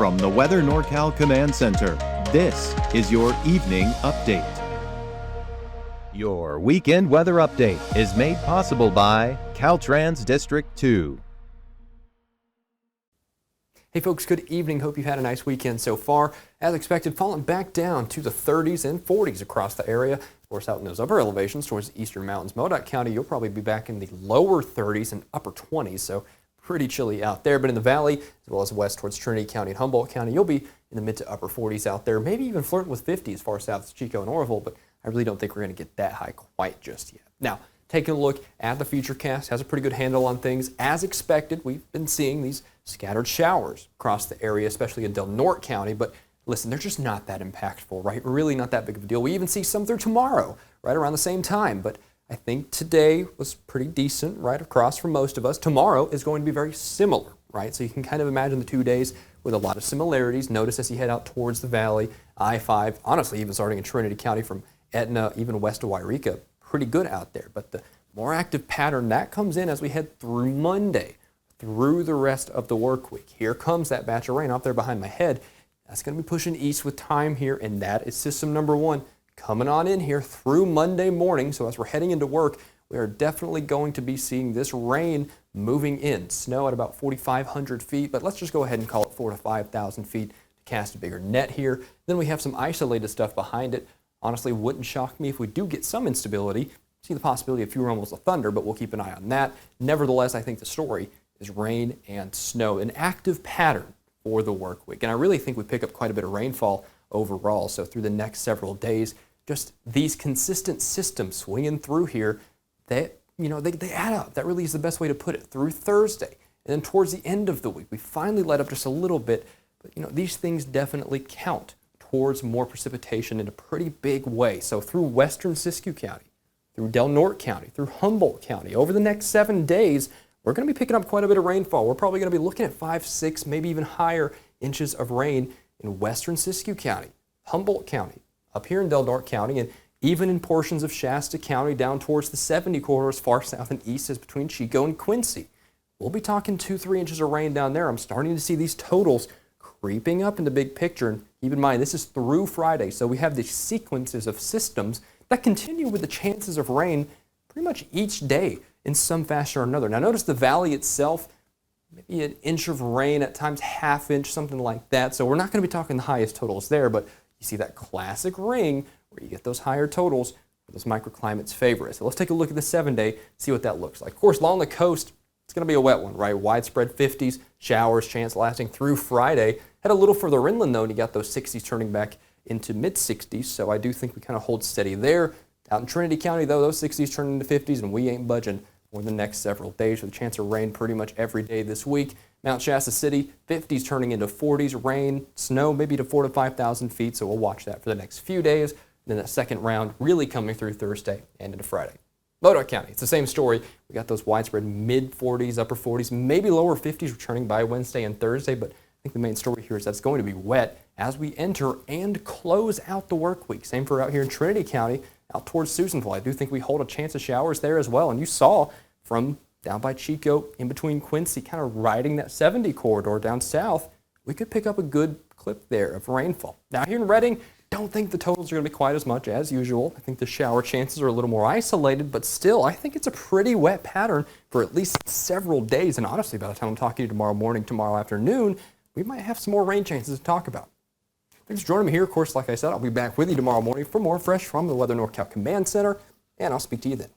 From the Weather NorCal Command Center, this is your evening update. Your weekend weather update is made possible by Caltrans District 2. Hey folks, good evening. Hope you've had a nice weekend so far. As expected, falling back down to the 30s and 40s across the area. Of course, out in those upper elevations towards the eastern mountains, MoDOT County, you'll probably be back in the lower 30s and upper 20s, so pretty chilly out there. But in the valley, as well as west towards Trinity County and Humboldt County, you'll be in the mid to upper 40s out there, maybe even flirting with 50 as far south as Chico and Oroville, but I really don't think we're going to get that high quite just yet. Now, taking a look at the futurecast, has a pretty good handle on things. As expected, we've been seeing these scattered showers across the area, especially in Del Norte County, but listen, they're just not that impactful, right? Really not that big of a deal. We even see some through tomorrow, right around the same time, but I think today was pretty decent, right across from most of us. Tomorrow is going to be very similar, right? So you can kind of imagine the 2 days with a lot of similarities. Notice as you head out towards the valley, I-5, honestly, even starting in Trinity County from Etna, even west of Wairika, pretty good out there. But the more active pattern, that comes in as we head through Monday, through the rest of the work week. Here comes that batch of rain out there behind my head. That's going to be pushing east with time here, and that is system number one coming on in here through Monday morning. So as we're heading into work, we are definitely going to be seeing this rain moving in. Snow at about 4,500 feet, but let's just go ahead and call it 4,000 to 5,000 feet to cast a bigger net here. Then we have some isolated stuff behind it. Honestly, wouldn't shock me if we do get some instability. See the possibility of few rumbles of thunder, but we'll keep an eye on that. Nevertheless, I think the story is rain and snow, an active pattern for the work week. And I really think we pick up quite a bit of rainfall overall. So through the next several days, just these consistent systems swinging through here, they add up. That really is the best way to put it. Through Thursday, and then towards the end of the week, we finally let up just a little bit. But these things definitely count towards more precipitation in a pretty big way. So through western Siskiyou County, through Del Norte County, through Humboldt County, over the next 7 days, we're going to be picking up quite a bit of rainfall. We're probably going to be looking at 5, 6, maybe even higher inches of rain in western Siskiyou County, Humboldt County, up here in Del Norte County, and even in portions of Shasta County down towards the 70 corridor as far south and east as between Chico and Quincy. We'll be talking 2, 3 inches of rain down there. I'm starting to see these totals creeping up in the big picture. And keep in mind, this is through Friday, so we have these sequences of systems that continue with the chances of rain pretty much each day in some fashion or another. Now notice the valley itself, maybe an inch of rain, at times half inch, something like that. So we're not going to be talking the highest totals there, but you see that classic ring where you get those higher totals where those microclimates favor it. So let's take a look at the 7-day, see what that looks like. Of course, along the coast, it's going to be a wet one, right? Widespread 50s, showers, chance lasting through Friday. Head a little further inland, though, and you got those 60s turning back into mid-60s, so I do think we kind of hold steady there. Out in Trinity County, though, those 60s turn into 50s, and we ain't budging for the next several days with a chance of rain pretty much every day this week. Mount Shasta City, 50s turning into 40s, rain, snow, maybe to 4,000 to 5,000 feet, so we'll watch that for the next few days. Then that second round really coming through Thursday and into Friday. MoDOT County, it's the same story. We got those widespread mid-40s, upper 40s, maybe lower 50s returning by Wednesday and Thursday, but I think the main story here is that it's going to be wet as we enter and close out the work week. Same for out here in Trinity County, out towards Susanville. I do think we hold a chance of showers there as well. And you saw from down by Chico, in between Quincy, kind of riding that 70 corridor down south, we could pick up a good clip there of rainfall. Now here in Redding, don't think the totals are going to be quite as much as usual. I think the shower chances are a little more isolated, but still, I think it's a pretty wet pattern for at least several days. And honestly, by the time I'm talking to you tomorrow morning, tomorrow afternoon, we might have some more rain chances to talk about. Thanks for joining me here. Of course, like I said, I'll be back with you tomorrow morning for more Fresh from the Weather NorCal Command Center, and I'll speak to you then.